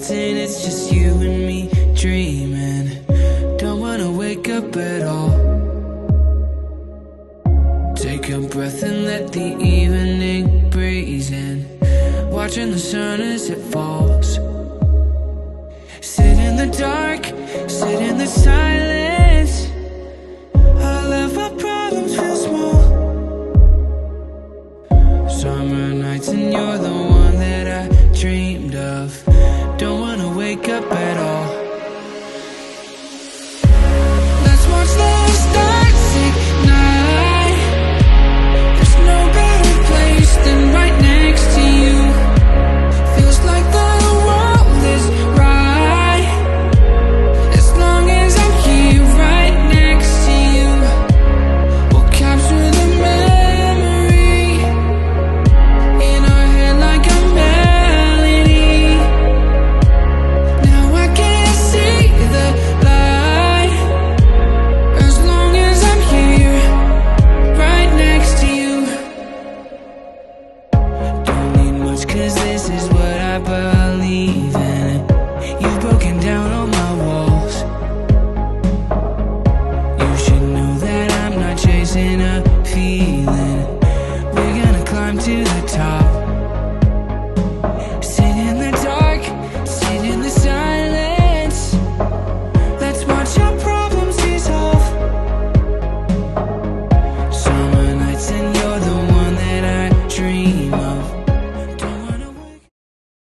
dancing, it's just you and me dreaming. Don't wanna wake up at all. Take a breath and let the evening breeze in. Watching the sun as it falls. Sit in the dark, sit in the silence.